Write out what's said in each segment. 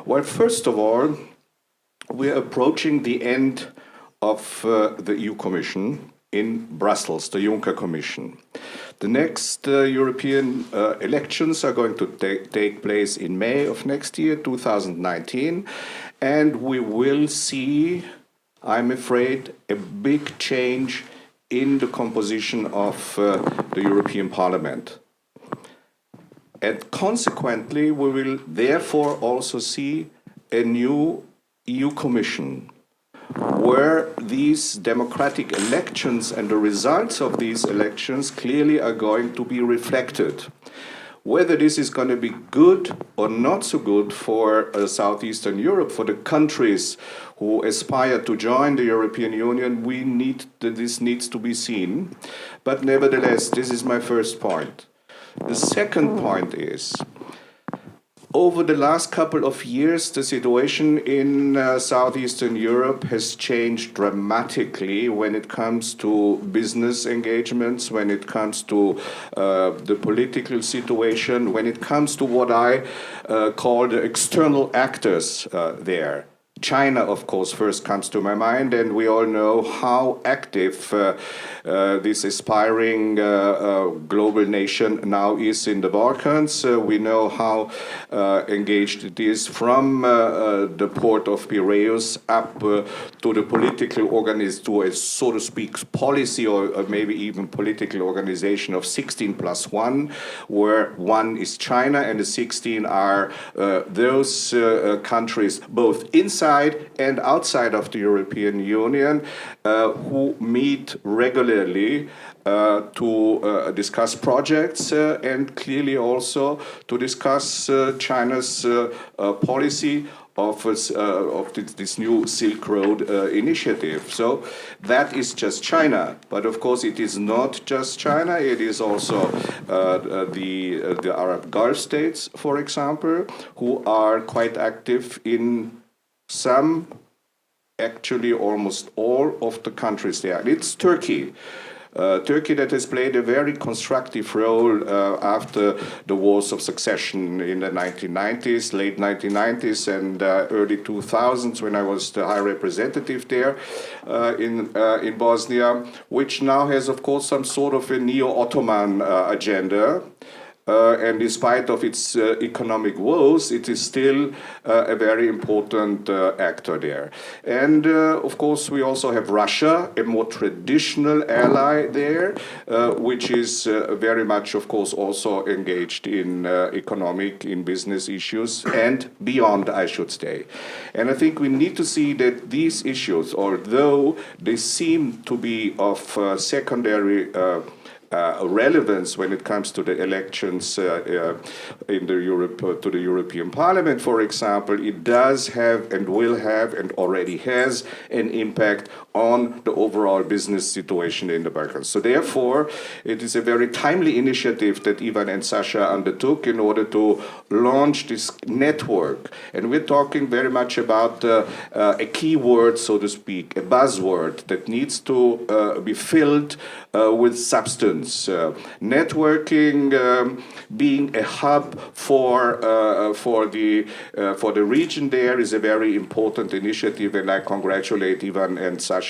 Well, first of all, we're approaching the end of the EU Commission in Brussels, the Juncker Commission. The next European elections are going to take place in May of next year, 2019, and we will see, I'm afraid, a big change in the composition of the European Parliament. And consequently, we will therefore also see a new EU Commission, where these democratic elections and the results of these elections clearly are going to be reflected. Whether this is going to be good or not so good for Southeastern Europe, for the countries who aspire to join the European Union, this needs to be seen. But nevertheless, this is my first point. The second point is, over the last couple of years, the situation in Southeastern Europe has changed dramatically when it comes to business engagements, when it comes to the political situation, when it comes to what I call the external actors there. China, of course, first comes to my mind, and we all know how active this aspiring global nation now is in the Balkans. We know how engaged it is from the port of Piraeus up to the political to a, so to speak, policy or maybe even political organization of 16+1, where 1 is China and the 16 are those countries both inside and outside of the European Union who meet regularly to discuss projects and clearly also to discuss China's policy of this new Silk Road initiative. So that is just China. But of course it is not just China, it is also the Arab Gulf states, for example, who are quite active in some, actually almost all of the countries there. And it's Turkey. Turkey that has played a very constructive role after the wars of succession in the 1990s, late 1990s and early 2000s, when I was the High Representative there in Bosnia, which now has, of course, some sort of a neo-Ottoman agenda. And despite of its economic woes, it is still a very important actor there. And of course, we also have Russia, a more traditional ally there, which is very much, of course, also engaged in in business issues and beyond, I should say. And I think we need to see that these issues, although they seem to be of secondary relevance when it comes to the elections in to the European Parliament, for example, it does have and will have and already has an impact on the overall business situation in the Balkans. So therefore, it is a very timely initiative that Ivan and Sasha undertook in order to launch this network. And we're talking very much about a keyword, so to speak, a buzzword that needs to be filled with substance. Networking being a hub for the region there is a very important initiative, and I congratulate Ivan and Sasha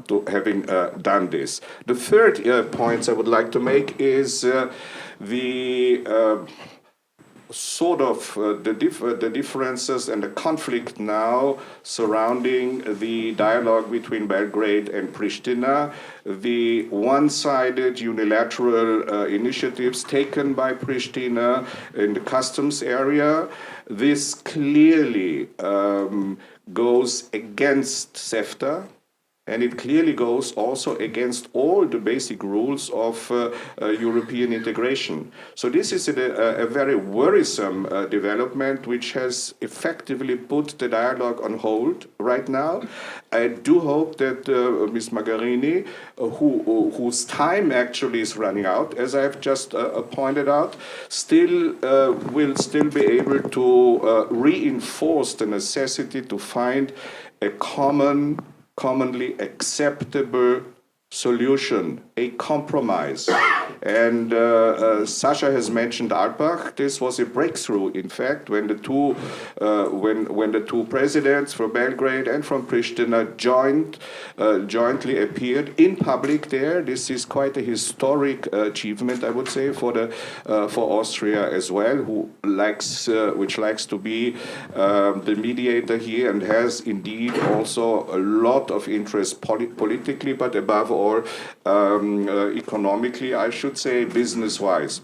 to having done this. The third point I would like to make is the sort of the differences and the conflict now surrounding the dialogue between Belgrade and Pristina, the one-sided unilateral initiatives taken by Pristina in the customs area. This clearly goes against CEFTA. And it clearly goes also against all the basic rules of European integration. So this is a very worrisome development which has effectively put the dialogue on hold right now. I do hope that Ms. Mogherini, whose time actually is running out, as I've just pointed out, will still be able to reinforce the necessity to find a commonly acceptable solution a compromise. And Sasha has mentioned Alpbach. This was a breakthrough, in fact, when the two presidents from Belgrade and from Pristina jointly appeared in public there. This is quite a historic achievement, I would say, for Austria as well, which likes to be the mediator here and has indeed also a lot of interest politically, but above all economically, I should say, business-wise.